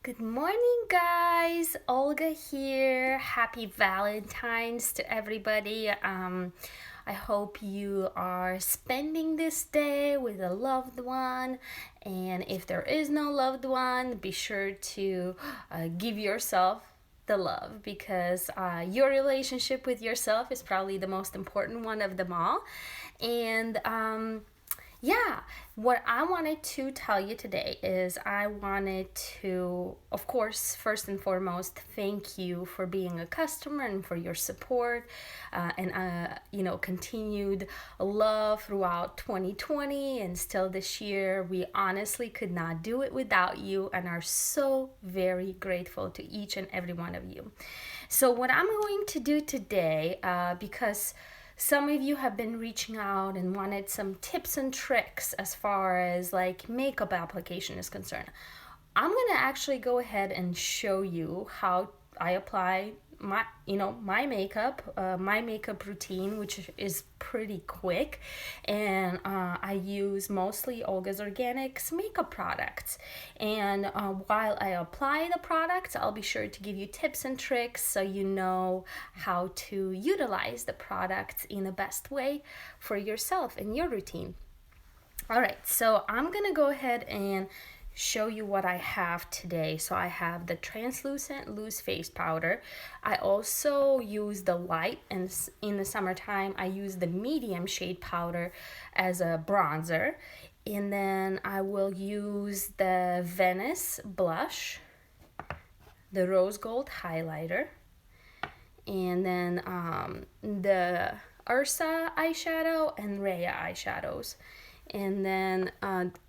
Good morning, guys. Olga here. Happy Valentine's to everybody. I hope you are spending this day with a loved one. And if there is no loved one, be sure to give yourself the love because your relationship with yourself is probably the most important one of them all. And yeah, what I wanted to tell you today is I wanted to, of course, first and foremost, thank you for being a customer and for your support and continued love throughout 2020 and still this year. We honestly could not do it without you and are so very grateful to each and every one of you. So, what I'm going to do today, because some of you have been reaching out and wanted some tips and tricks as far as like makeup application is concerned. I'm gonna actually go ahead and show you how I apply my makeup routine, which is pretty quick, and I use mostly Olga's Organics makeup products. And while I apply the products, I'll be sure to give you tips and tricks so you know how to utilize the products in the best way for yourself and your routine. All right, so I'm gonna go ahead and show you what I have today. So I have the translucent loose face powder. I also use the light, and in the summertime I use the medium shade powder as a bronzer. And then I will use the Venice blush, the rose gold highlighter, and then the Ursa eyeshadow and Rea eyeshadows. And then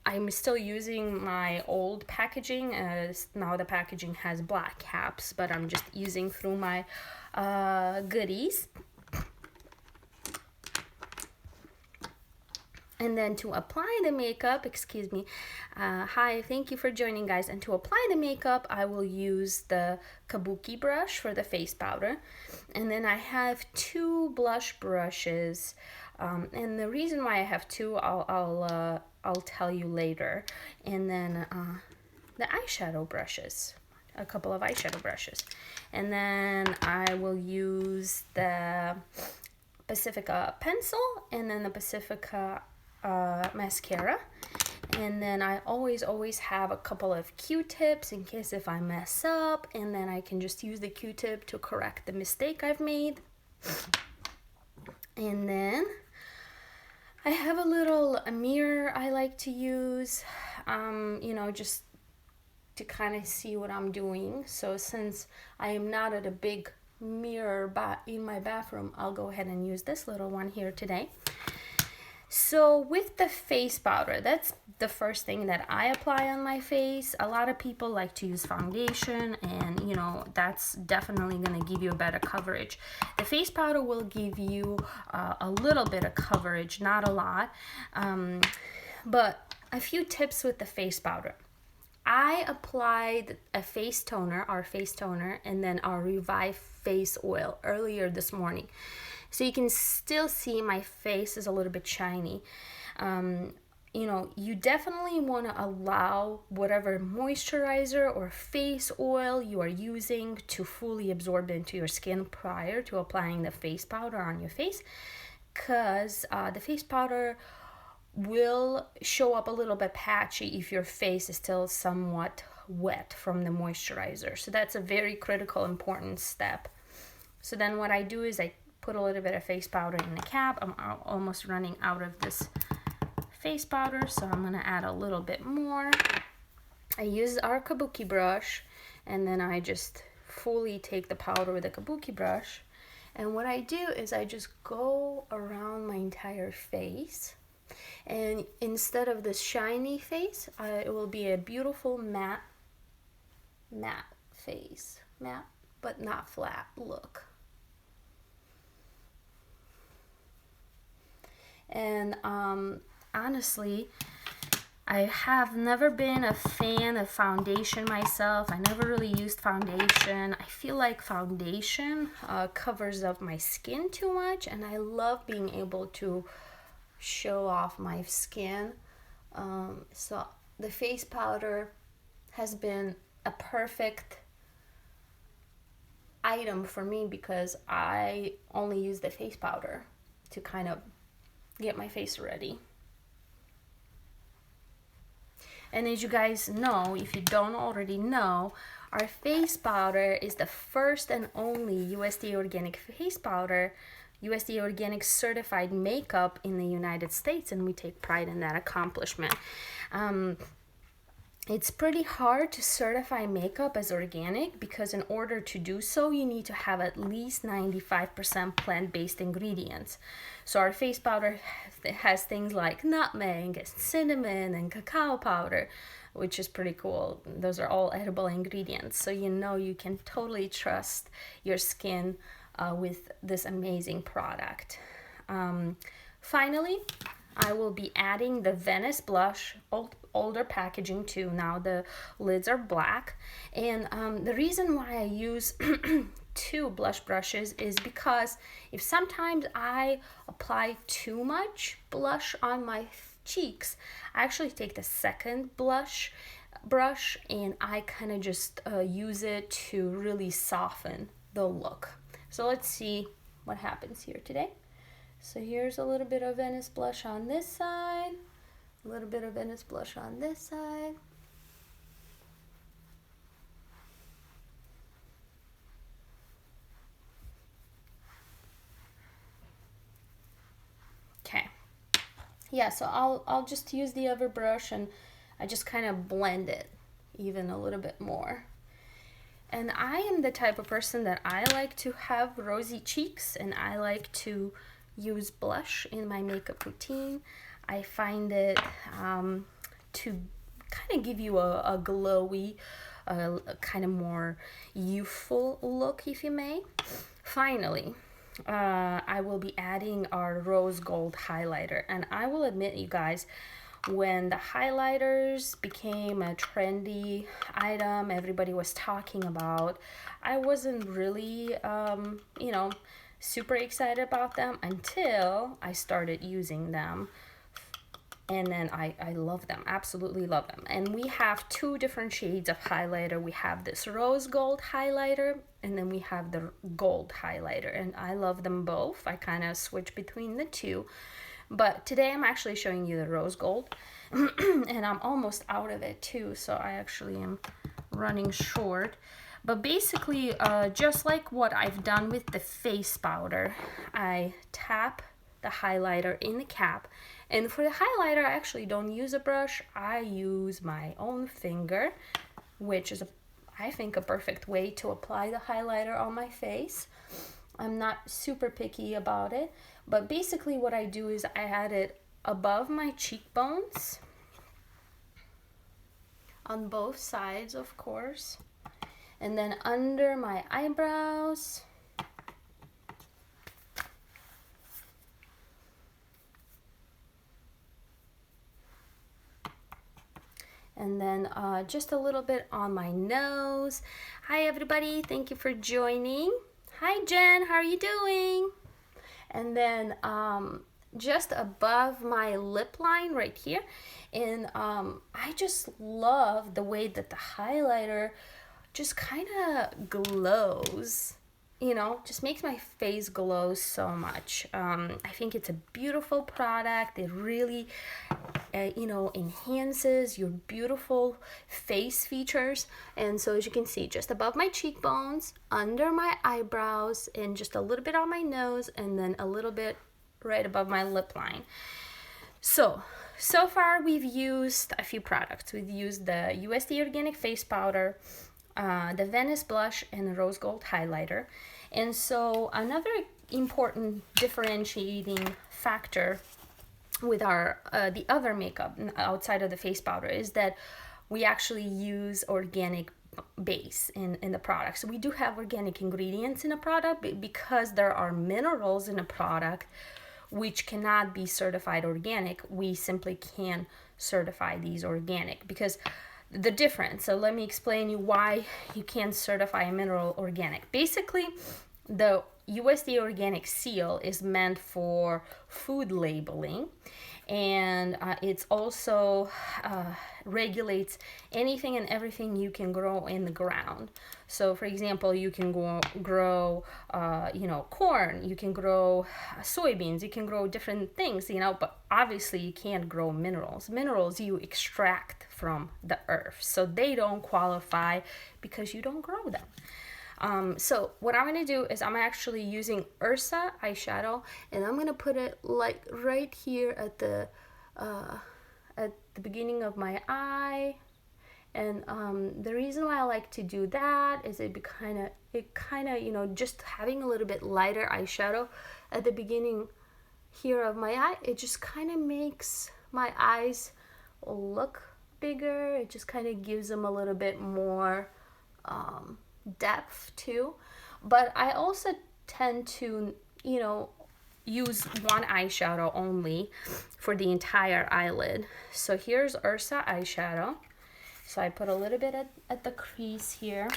I'm still using my old packaging, as now the packaging has black caps, but I'm just using through my goodies. And then to apply the makeup, hi, thank you for joining, guys. And to apply the makeup, I will use the kabuki brush for the face powder. And then I have two blush brushes. And the reason why I have two, I'll tell you later. And then the eyeshadow brushes, a couple of eyeshadow brushes. And then I will use the Pacifica pencil and then the Pacifica mascara. And then I always have a couple of Q-tips in case if I mess up, and then I can just use the Q-tip to correct the mistake I've made. And then I have a mirror I like to use, just to kind of see what I'm doing. So since I am not at a big mirror in my bathroom, I'll go ahead and use this little one here today. So with the face powder, that's the first thing that I apply on my face. A lot of people like to use foundation, and that's definitely going to give you a better coverage. The face powder will give you a little bit of coverage, not a lot, but a few tips with the face powder. I applied our face toner, and then our Revive face oil earlier this morning. So you can still see my face is a little bit shiny. You definitely want to allow whatever moisturizer or face oil you are using to fully absorb into your skin prior to applying the face powder on your face, because the face powder will show up a little bit patchy if your face is still somewhat wet from the moisturizer. So that's a very critical, important step. So then what I do is I put a little bit of face powder in the cap. I'm almost running out of this face powder, so I'm gonna add a little bit more. I use our kabuki brush, and then I just fully take the powder with the kabuki brush. And what I do is I just go around my entire face. And instead of this shiny face, it will be a beautiful matte face. Matte, but not flat look. And honestly, I have never been a fan of foundation myself. I never really used foundation. I feel like foundation covers up my skin too much, and I love being able to show off my skin. So the face powder has been a perfect item for me because I only use the face powder to kind of get my face ready. And as you guys know, if you don't already know, our face powder is the first and only USDA organic face powder, USDA organic certified makeup in the United States, and we take pride in that accomplishment. It's pretty hard to certify makeup as organic because in order to do so, you need to have at least 95% plant-based ingredients. So our face powder has things like nutmeg, and cinnamon, and cacao powder, which is pretty cool. Those are all edible ingredients. So you know you can totally trust your skin with this amazing product. Finally, I will be adding the Venice blush, older packaging too. Now the lids are black. And the reason why I use two blush brushes is because if sometimes I apply too much blush on my cheeks, I actually take the second brush and I kind of just use it to really soften the look. So let's see what happens here today. So here's a little bit of Venice blush on this side, a little bit of Venice blush on this side. Okay. Yeah, so I'll just use the other brush and I just kind of blend it even a little bit more. And I am the type of person that I like to have rosy cheeks and I like to use blush in my makeup routine. I find it to kind of give you a glowy, kind of more youthful look, if you may. Finally, I will be adding our rose gold highlighter. And I will admit, you guys, when the highlighters became a trendy item everybody was talking about, I wasn't really, super excited about them until I started using them. And then I love them, absolutely love them. And we have two different shades of highlighter. We have this rose gold highlighter and then we have the gold highlighter. And I love them both. I kind of switch between the two. But today I'm actually showing you the rose gold. And I'm almost out of it too. So I actually am running short. But basically, just like what I've done with the face powder, I tap the highlighter in the cap. And for the highlighter, I actually don't use a brush. I use my own finger, which is, I think, a perfect way to apply the highlighter on my face. I'm not super picky about it. But basically what I do is I add it above my cheekbones, on both sides, of course. And then under my eyebrows. And then just a little bit on my nose. Hi everybody, thank you for joining. Hi Jen, how are you doing? And then just above my lip line right here. And I just love the way that the highlighter just kind of glows, just makes my face glow so much. I think it's a beautiful product. It really, enhances your beautiful face features. And so as you can see, just above my cheekbones, under my eyebrows, and just a little bit on my nose, and then a little bit right above my lip line. So far we've used a few products. We've used the USDA organic face powder, the Venice blush, and the rose gold highlighter. And so another important differentiating factor with our the other makeup outside of the face powder is that we actually use organic base in the product. So we do have organic ingredients in a product because there are minerals in a product which cannot be certified organic. We simply can certify these organic because the difference. So let me explain you why you can't certify a mineral organic. Basically, the USDA organic seal is meant for food labeling, and it's also regulates anything and everything you can grow in the ground. So for example, you can grow corn, you can grow soybeans, you can grow different things, but obviously you can't grow minerals you extract from the earth, so they don't qualify because you don't grow them. So what I'm going to do is I'm actually using Ursa eyeshadow, and I'm going to put it like right here at the beginning of my eye. And the reason why I like to do that is it kind of just having a little bit lighter eyeshadow at the beginning here of my eye, it just kind of makes my eyes look bigger. It just kind of gives them a little bit more depth too. But I also tend to use one eyeshadow only for the entire eyelid. So here's Ursa eyeshadow. So I put a little bit at the crease here.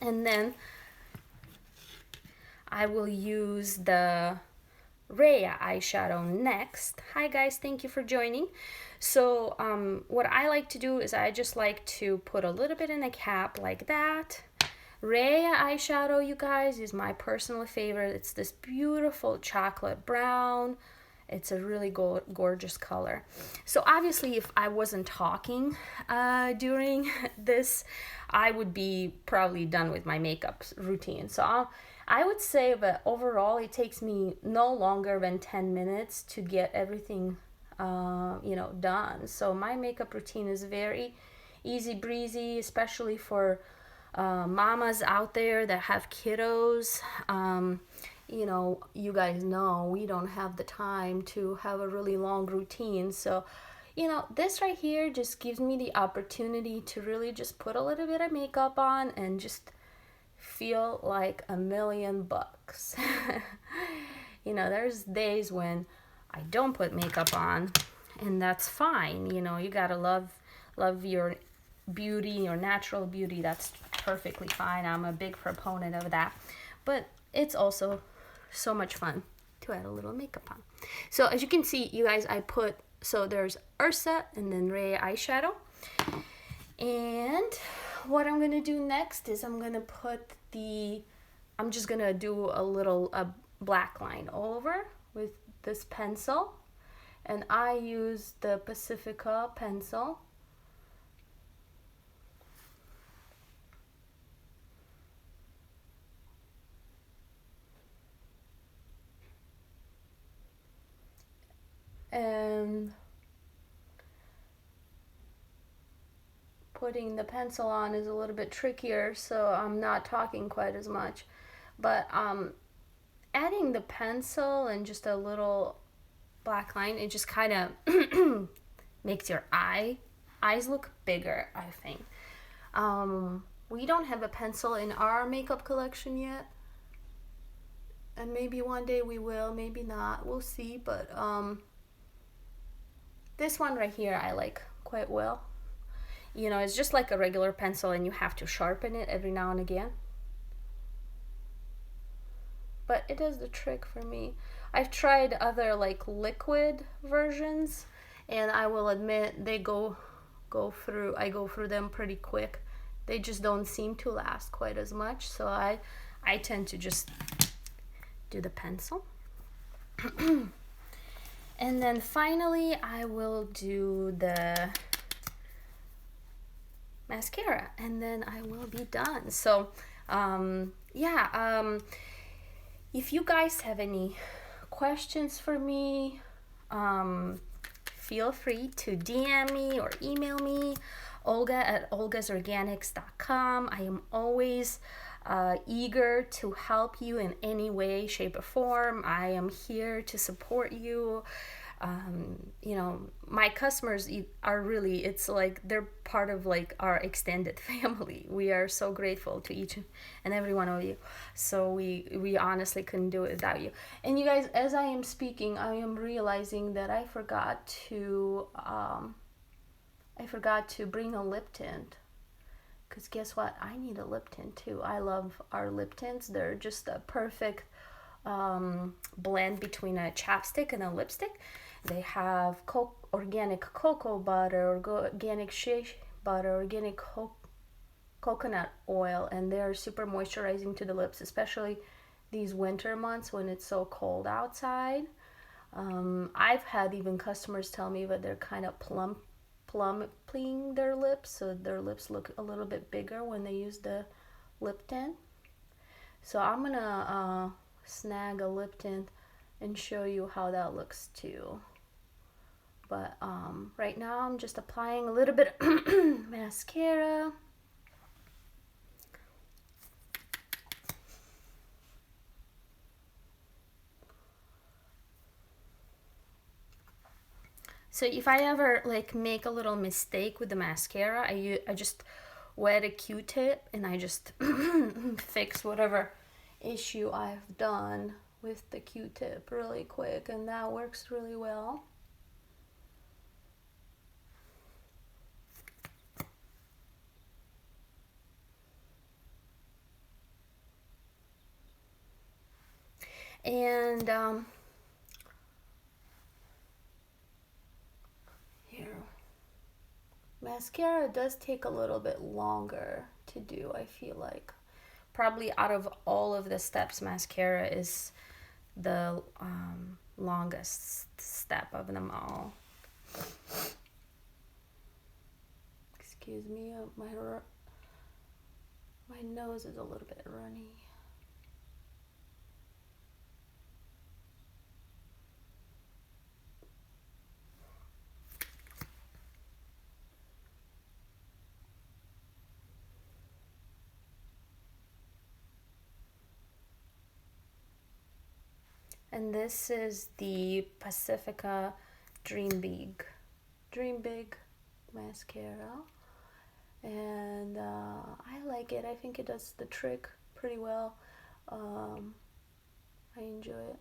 And then I will use the Rea eyeshadow next. Hi guys, thank you for joining. So what I like to do is I just like to put a little bit in a cap like that. Rea eyeshadow, you guys, is my personal favorite. It's this beautiful chocolate brown. It's a really gorgeous color. So obviously if I wasn't talking during this, I would be probably done with my makeup routine. So I would say that overall it takes me no longer than 10 minutes to get everything done. So my makeup routine is very easy breezy, especially for mamas out there that have kiddos. You guys know we don't have the time to have a really long routine. So, this right here just gives me the opportunity to really just put a little bit of makeup on and just feel like $1,000,000. There's days when I don't put makeup on, and that's fine. You gotta love your beauty, your natural beauty. That's perfectly fine. I'm a big proponent of that. But it's also so much fun to add a little makeup on. So as you can see, you guys, so there's Ursa and then Rea eyeshadow. And what I'm gonna do next is I'm just gonna do a black line over with this pencil. And I use the Pacifica pencil. And putting the pencil on is a little bit trickier, so I'm not talking quite as much. But adding the pencil and just a little black line, it just kind of makes your eyes look bigger, I think. We don't have a pencil in our makeup collection yet, and maybe one day we will, maybe not, we'll see. But this one right here I like quite well. It's just like a regular pencil, and you have to sharpen it every now and again. But it does the trick for me. I've tried other like liquid versions, and I will admit I go through them pretty quick. They just don't seem to last quite as much, so I tend to just do the pencil. And then finally I will do the mascara, and then I will be done. So if you guys have any questions for me, feel free to DM me or email me, Olga at olgasorganics.com. I am always eager to help you in any way, shape, or form. I am here to support you. My customers are really, it's like they're part of like our extended family. We are so grateful to each and every one of you. So we honestly couldn't do it without you. And you guys, as I am speaking, I am realizing that I forgot to bring a lip tint, because guess what? I need a lip tint too. I love our lip tints. They're just a perfect blend between a chapstick and a lipstick. They have organic cocoa butter, organic shea butter, organic coconut oil, and they're super moisturizing to the lips, especially these winter months when it's so cold outside. I've had even customers tell me that they're kind of plumping their lips, so their lips look a little bit bigger when they use the lip tint. So I'm gonna snag a lip tint and show you how that looks too. But right now I'm just applying a little bit of mascara. So if I ever like make a little mistake with the mascara, I just wet a Q-tip and I just fix whatever issue I've done with the Q-tip really quick, and that works really well. And here, mascara does take a little bit longer to do, I feel like. Probably out of all of the steps, mascara is the longest step of them all. Excuse me, my nose is a little bit runny. And this is the Pacifica Dream Big mascara, and I like it. I think it does the trick pretty well. I enjoy it.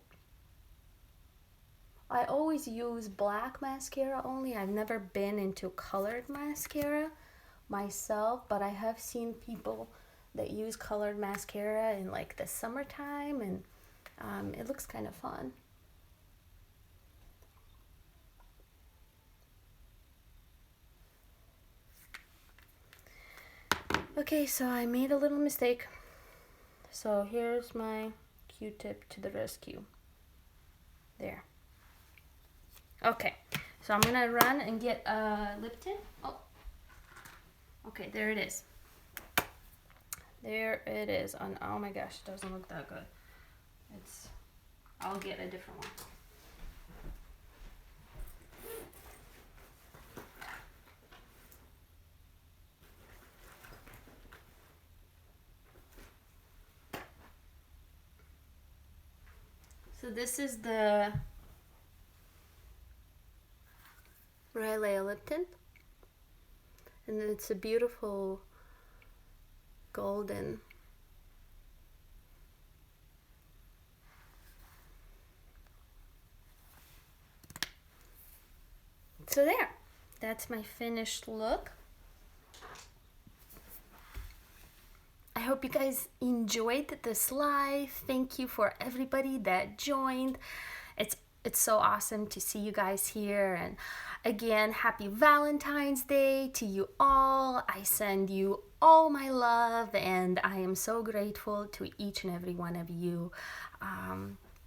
I always use black mascara only. I've never been into colored mascara myself, but I have seen people that use colored mascara in like the summertime, and it looks kind of fun. Okay, so I made a little mistake. So here's my Q-tip to the rescue. There. Okay, so I'm gonna run and get a lip tint. Oh, okay, there it is. There it is. Oh my gosh, it doesn't look that good. I'll get a different one. So this is the Rea lip tint, and it's a beautiful golden. So there, that's my finished look. I hope you guys enjoyed this live. Thank you for everybody that joined. It's so awesome to see you guys here. And again, happy Valentine's Day to you all. I send you all my love, and I am so grateful to each and every one of you.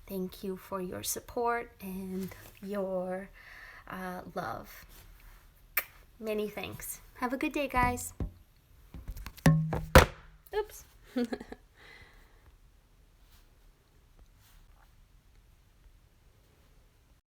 Thank you for your support and your love. Many thanks. Have a good day, guys. Oops.